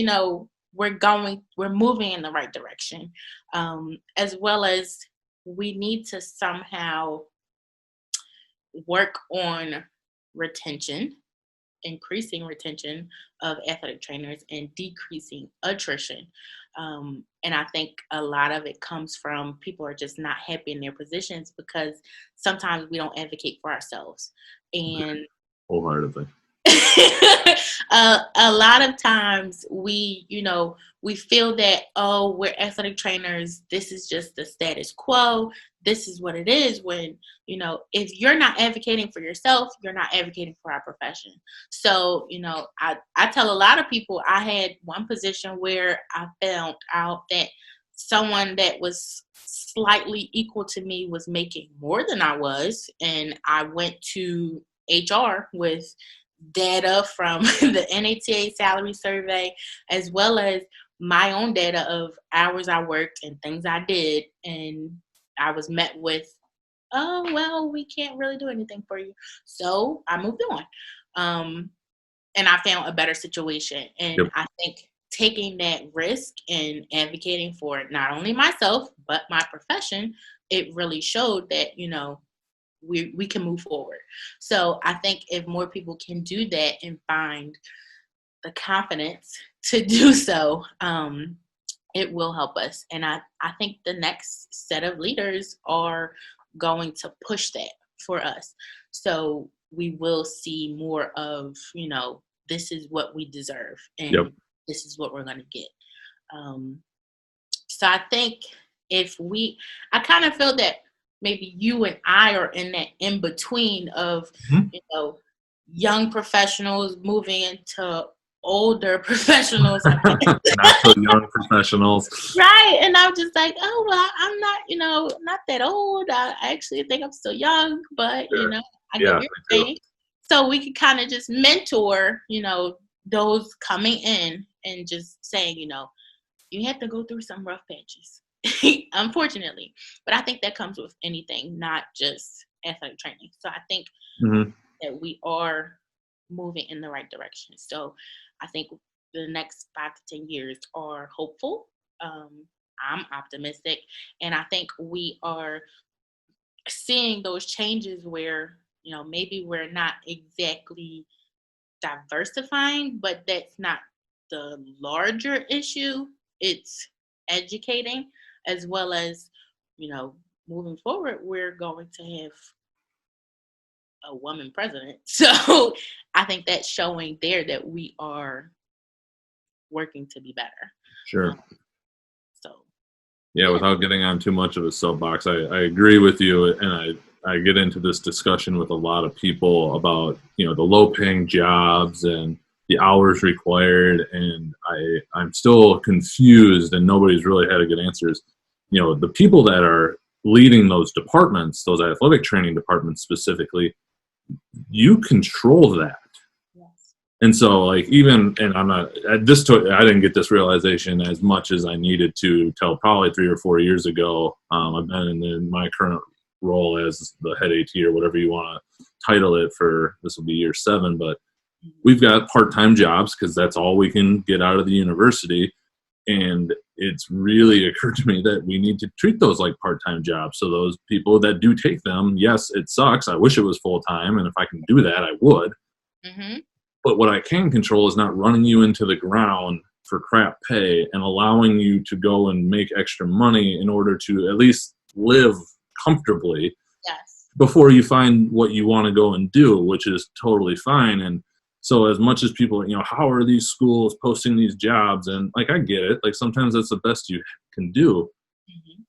So we're moving in the right direction, as well as we need to somehow work on retention, increasing retention of athletic trainers and decreasing attrition. And I think a lot of it comes from people are just not happy in their positions because sometimes we don't advocate for ourselves. And wholeheartedly. A lot of times we feel that, oh, we're athletic trainers, this is just the status quo, this is what it is, when if you're not advocating for yourself, you're not advocating for our profession. So I tell a lot of people, I had one position where I found out that someone that was slightly equal to me was making more than I was, and I went to HR with data from the NATA salary survey, as well as my own data of hours I worked and things I did. And I was met with, oh, well, we can't really do anything for you. So I moved on. And I found a better situation. And I think taking that risk and advocating for not only myself, but my profession, it really showed that, we can move forward. So I think if more people can do that and find the confidence to do so, it will help us. And I think the next set of leaders are going to push that for us. So we will see more of, this is what we deserve and this is what we're going to get. Um, so I think I kind of feel that maybe you and I are in that in between of, Mhm. you know, young professionals moving into older professionals. Not so young professionals. Right. And I'm just like, oh, well, I'm not, not that old. I actually think I'm still young, but, Sure. I get Yeah, what me you're too. saying. So we can kind of just mentor, those coming in and just saying, you have to go through some rough patches, unfortunately. But I think that comes with anything, not just athletic training. So I think Mhm. that we are moving in the right direction. So I think the next 5 to 10 years are hopeful. I'm optimistic. And I think we are seeing those changes where, maybe we're not exactly diversifying, but that's not the larger issue. It's educating as well as, you know, moving forward, we're going to have a woman president. So I think that's showing there that we are working to be better. Um, Sure. so Yeah, yeah. without getting on too much of a soapbox, I agree with you, and I get into this discussion with a lot of people about the low paying jobs and the hours required, and I'm still confused, and nobody's really had a good answers. The people that are leading those departments, those athletic training departments specifically, you control that. Yes. And so, like, even, and I'm not, I didn't get this realization as much as I needed to till probably 3 or 4 years ago. I've been in my current role as the head AT or whatever you want to title it for, this will be year 7, but Mhm. we've got part-time jobs because that's all we can get out of the university. And it's really occurred to me that we need to treat those like part-time jobs. So those people that do take them, yes, it sucks. I wish it was full-time. And if I can do that, I would. Mhm. But what I can control is not running you into the ground for crap pay and allowing you to go and make extra money in order to at least live comfortably Yes. before you find what you want to go and do, which is totally fine. And so, as much as people, how are these schools posting these jobs? And like, I get it. Like, sometimes that's the best you can do, Mhm.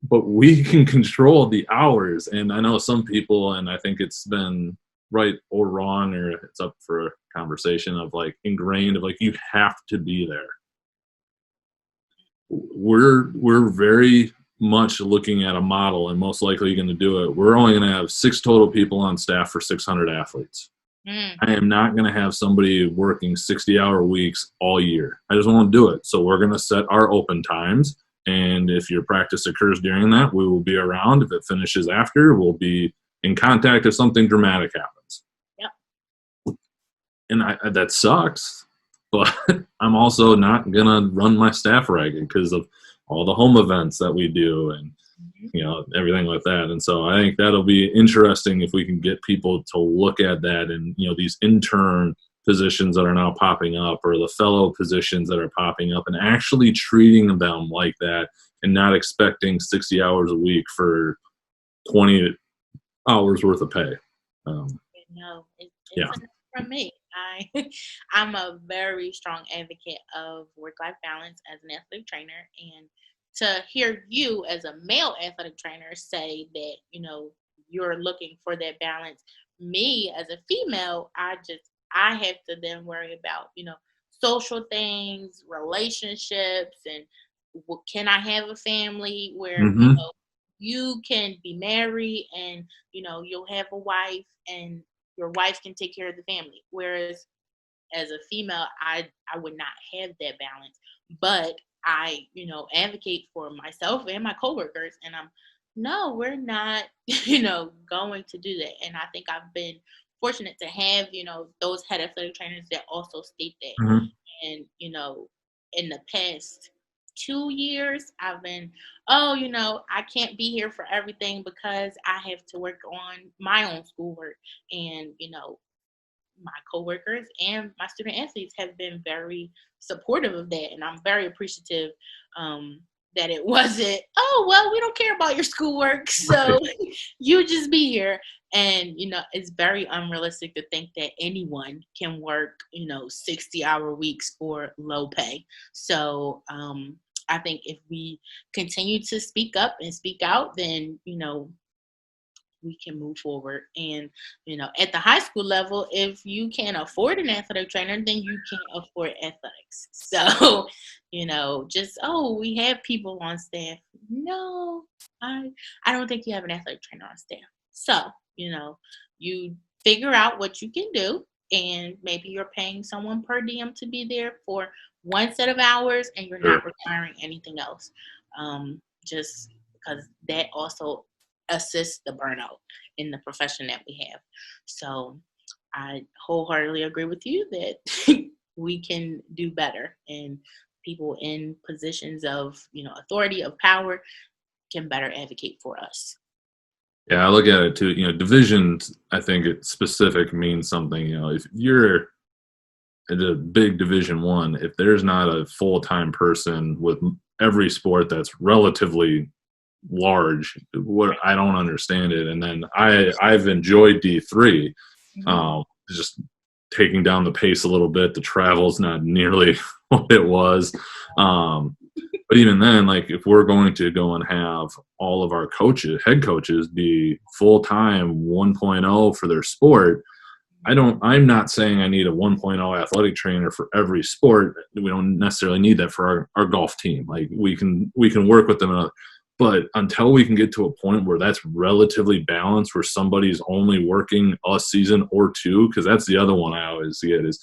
but we can control the hours. And I know some people, and I think it's been right or wrong, or it's up for a conversation of like ingrained of like, you have to be there. We're very much looking at a model, and most likely going to do it. We're only going to have 6 total people on staff for 600 athletes. Mm. I am not going to have somebody working 60-hour weeks all year. I just won't do it. So we're going to set our open times. And if your practice occurs during that, we will be around. If it finishes after, we'll be in contact if something dramatic happens. Yep. And that sucks. But I'm also not going to run my staff ragged because of all the home events that we do and Mhm. everything like that. And so I think that'll be interesting if we can get people to look at that, and these intern positions that are now popping up, or the fellow positions that are popping up, and actually treating them like that, and not expecting 60 hours a week for 20 hours worth of pay. um, No, it's yeah. enough for me. I I'm a very strong advocate of work-life balance as an athletic trainer, and to hear you as a male athletic trainer say that you're looking for that balance. Me as a female, I have to then worry about social things, relationships, and can I have a family where Hmm. you can be married and you'll have a wife and your wife can take care of the family. Whereas as a female, I would not have that balance. But I, advocate for myself and my coworkers, and no, we're not, going to do that. And I think I've been fortunate to have, those head athletic trainers that also state that. Hmm. And, in the past 2 years, I've been, oh, I can't be here for everything because I have to work on my own schoolwork. And, my coworkers and my student athletes have been very supportive of that. And I'm very appreciative. Um, that it wasn't, oh, well, we don't care about your schoolwork, so you just be here. And, it's very unrealistic to think that anyone can work, 60-hour weeks for low pay. So I think if we continue to speak up and speak out, then, we can move forward. And, at the high school level, if you can't afford an athletic trainer, then you can't afford athletics. So, just, oh, we have people on staff. No, I don't think you have an athletic trainer on staff. So, you figure out what you can do, and maybe you're paying someone per diem to be there for one set of hours, and you're not requiring anything else. Just because that also assist the burnout in the profession that we have. So I wholeheartedly agree with you that we can do better, and people in positions of, authority, of power, can better advocate for us. Yeah, I look at it too. Divisions, I think it's specific means something. If you're at a big Division I, if there's not a full-time person with every sport that's relatively large, what I don't understand it. And then I've enjoyed D3, just taking down the pace a little bit. The travel's not nearly what it was, but even then, like, if we're going to go and have all of our head coaches be full-time 1.0 for their sport, I'm not saying I need a 1.0 athletic trainer for every sport. We don't necessarily need that for our golf team. Like, we can work with them. But until we can get to a point where that's relatively balanced, where somebody's only working a season or two, because that's the other one I always get is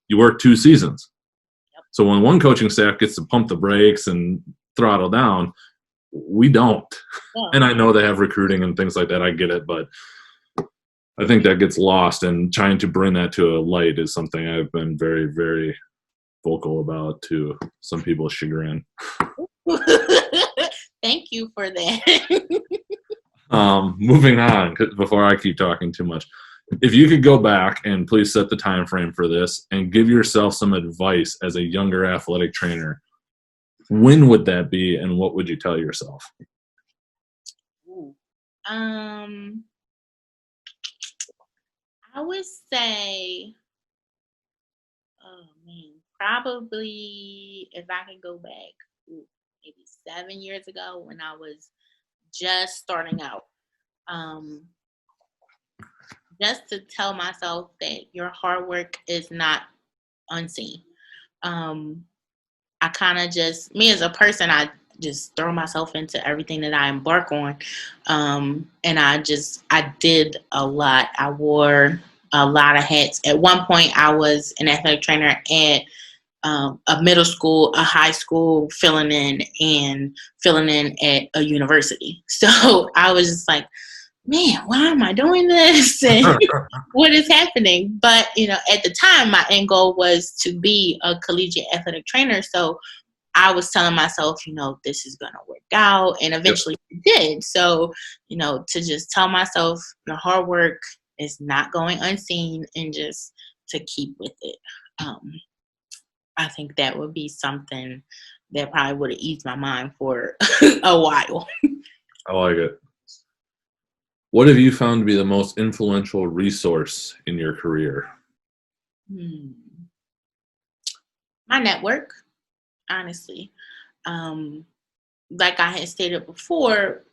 you work 2 seasons. Yep. So when one coaching staff gets to pump the brakes and throttle down, we don't. Yeah. And I know they have recruiting and things like that. I get it, but I think that gets lost, and trying to bring that to a light is something I've been very, very vocal about, to some people's chagrin. Thank you for that. Moving on, before I keep talking too much, if you could go back, and please set the time frame for this, and give yourself some advice as a younger athletic trainer, when would that be, and what would you tell yourself? Ooh. I would say, probably if I could go back, maybe 7 years ago, when I was just starting out. Just to tell myself that your hard work is not unseen. I kind of just, me as a person, I just throw myself into everything that I embark on. And I did a lot. I wore a lot of hats. At one point, I was an athletic trainer at a middle school, a high school, filling in at a university. So I was just like, man, why am I doing this? And what is happening? But, at the time, my end goal was to be a collegiate athletic trainer. So I was telling myself, this is going to work out. And eventually it did. So, to just tell myself your hard work is not going unseen, and just to keep with it. I think that would be something that probably would have eased my mind for a while. I like it. What have you found to be the most influential resource in your career? My network, honestly. Like I had stated before,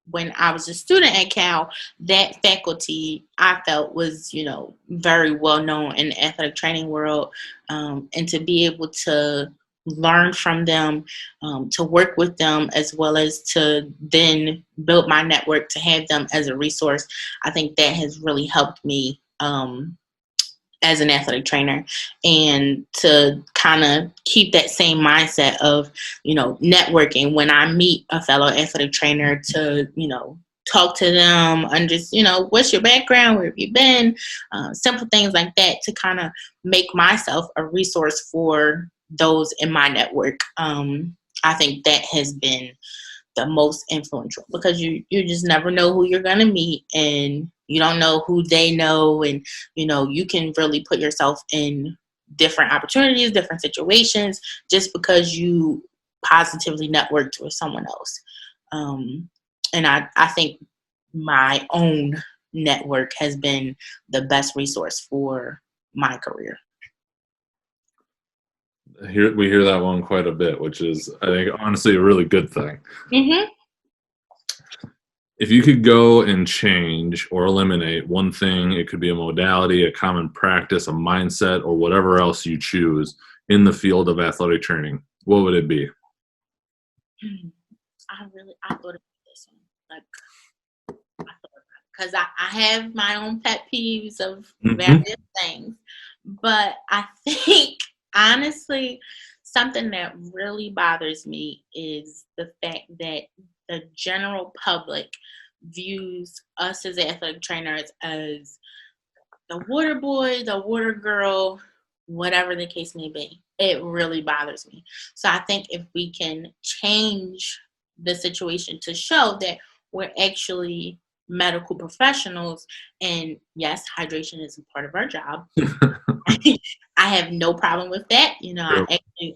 when I was a student at Cal, that faculty I felt was, very well known in the athletic training world, and to be able to learn from them, to work with them, as well as to then build my network to have them as a resource. I think that has really helped me as an athletic trainer, and to kind of keep that same mindset of, networking when I meet a fellow athletic trainer, to, talk to them and just, what's your background? Where have you been? Simple things like that, to kind of make myself a resource for those in my network. I think that has been the most influential, because you just never know who you're going to meet, and you don't know who they know. And, you can really put yourself in different opportunities, different situations, just because you positively networked with someone else. And I think my own network has been the best resource for my career. We hear that one quite a bit, which is, I think, honestly, a really good thing. Mm-hmm. If you could go and change or eliminate one thing, it could be a modality, a common practice, a mindset, or whatever else you choose in the field of athletic training, what would it be? I thought about this one. Like, I thought about it because I have my own pet peeves of various things, but I think honestly, something that really bothers me is the fact that the general public views us as athletic trainers as the water boy, the water girl, whatever the case may be. It really bothers me. So I think if we can change the situation to show that we're actually medical professionals, and yes, hydration is a part of our job. I have no problem with that.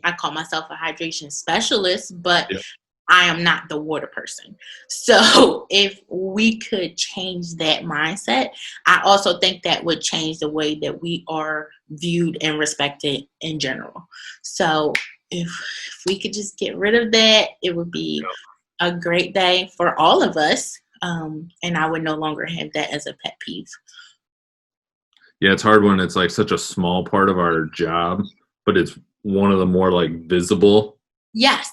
I call myself a hydration specialist, but Yep. I am not the water person. So if we could change that mindset, I also think that would change the way that we are viewed and respected in general. So if we could just get rid of that, it would be a great day for all of us. And I would no longer have that as a pet peeve. Yeah, it's hard when it's like such a small part of our job, but it's one of the more like visible. Yes.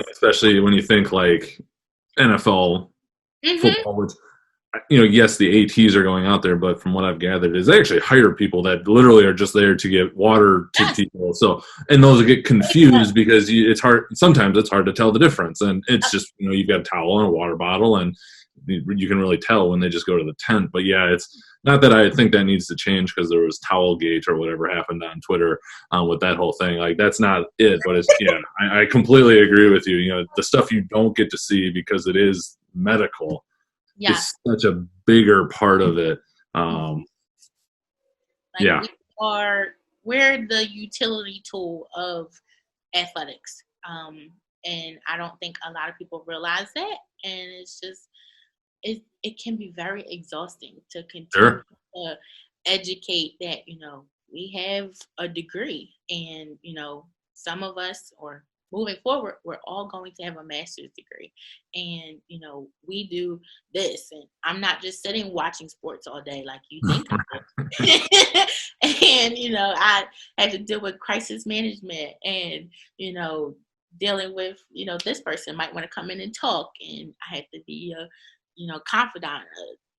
Especially when you think like NFL Mm-hmm. football, which, yes, the ATs are going out there, but from what I've gathered, is they actually hire people that literally are just there to get water to people. So, and those get confused because it's hard. Sometimes it's hard to tell the difference, and it's just you've got a towel and a water bottle, and you can really tell when they just go to the tent. But yeah, it's not that I think that needs to change because there was Towelgate or whatever happened on Twitter with that whole thing. Like that's not it, but it's I completely agree with you. The stuff you don't get to see because it is medical is such a bigger part of it. We're the utility tool of athletics. And I don't think a lot of people realize that. And it's just, it can be very exhausting to continue to educate that, we have a degree and, some of us, or moving forward, we're all going to have a master's degree. And, we do this. And I'm not just sitting watching sports all day like you think I do. And, I had to deal with crisis management and, dealing with, this person might want to come in and talk. And I had to be a, confidant,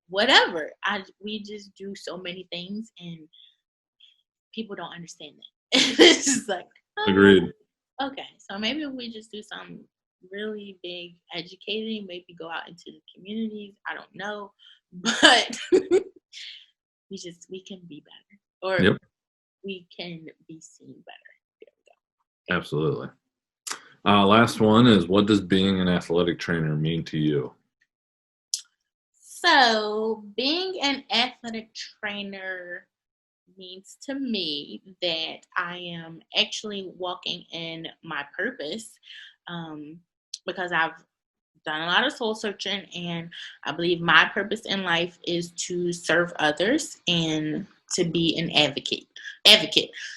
whatever. We just do so many things and people don't understand that. It's just like, agreed. Okay, so maybe we just do some really big educating, maybe go out into the communities. I don't know, but we can be better, or we can be seen better. There we go. Absolutely. Last one is, what does being an athletic trainer mean to you? So, being an athletic trainer means to me that I am actually walking in my purpose, because I've done a lot of soul searching, and I believe my purpose in life is to serve others and to be an advocate.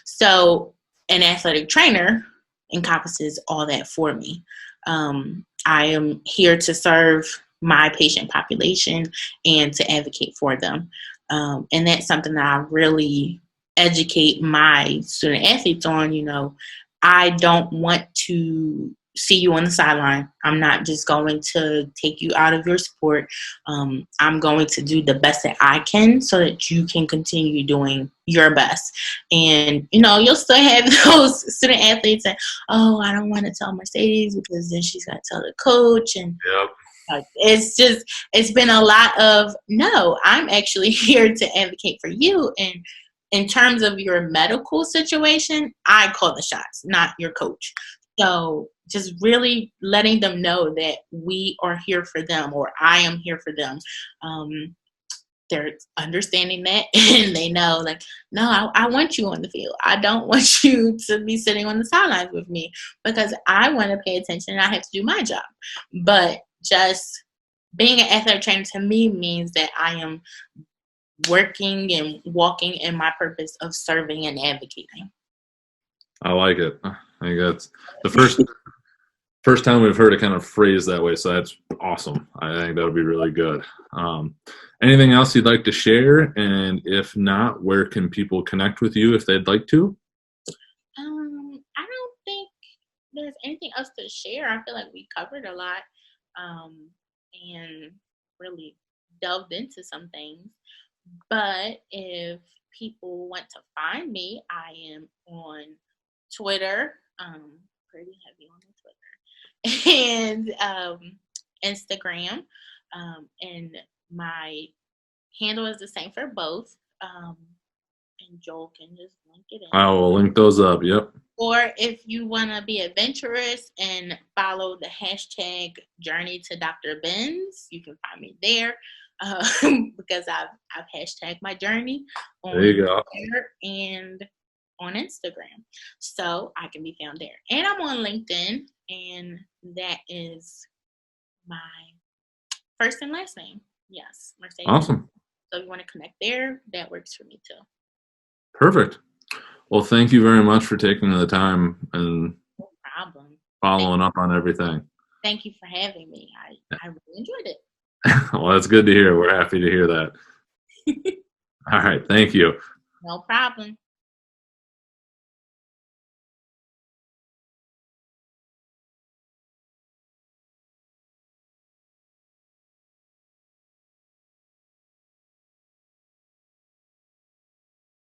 So an athletic trainer encompasses all that for me. I am here to serve my patient population and to advocate for them. And that's something that I really educate my student athletes on. I don't want to see you on the sideline. I'm not just going to take you out of your sport. I'm going to do the best that I can so that you can continue doing your best. And, you'll still have those student athletes that, oh, I don't want to tell Mercedes because then she's going to tell the coach. And it's been a lot of, no, I'm actually here to advocate for you. And in terms of your medical situation, I call the shots, not your coach. So just really letting them know that we are here for them, or I am here for them. they're understanding that and they know, like, no, I want you on the field. I don't want you to be sitting on the sidelines with me because I want to pay attention and I have to do my job. But just being an athletic trainer to me means that I am working and walking in my purpose of serving and advocating. I like it. I think that's the first time we've heard it kind of phrased that way, so that's awesome. I think that'll be really good. Anything else you'd like to share? And if not, where can people connect with you if they'd like to? I don't think there's anything else to share. I feel like we covered a lot and really delved into some things. But if people want to find me, I am on Twitter, pretty heavy on the Twitter, and Instagram. And my handle is the same for both. And Joel can just link it in. I will link those up. Yep. Or if you want to be adventurous and follow the hashtag Journey to Dr. Benz, you can find me there because I've hashtagged my journey on Twitter and on Instagram. So I can be found there. And I'm on LinkedIn, and that is my first and last name. Yes, Mercedes. Awesome. So if you want to connect there, that works for me too. Perfect. Well, thank you very much for taking the time and no problem. Following up on everything. Thank you for having me. I really enjoyed it. Well, that's good to hear. We're happy to hear that. All right. Thank you. No problem.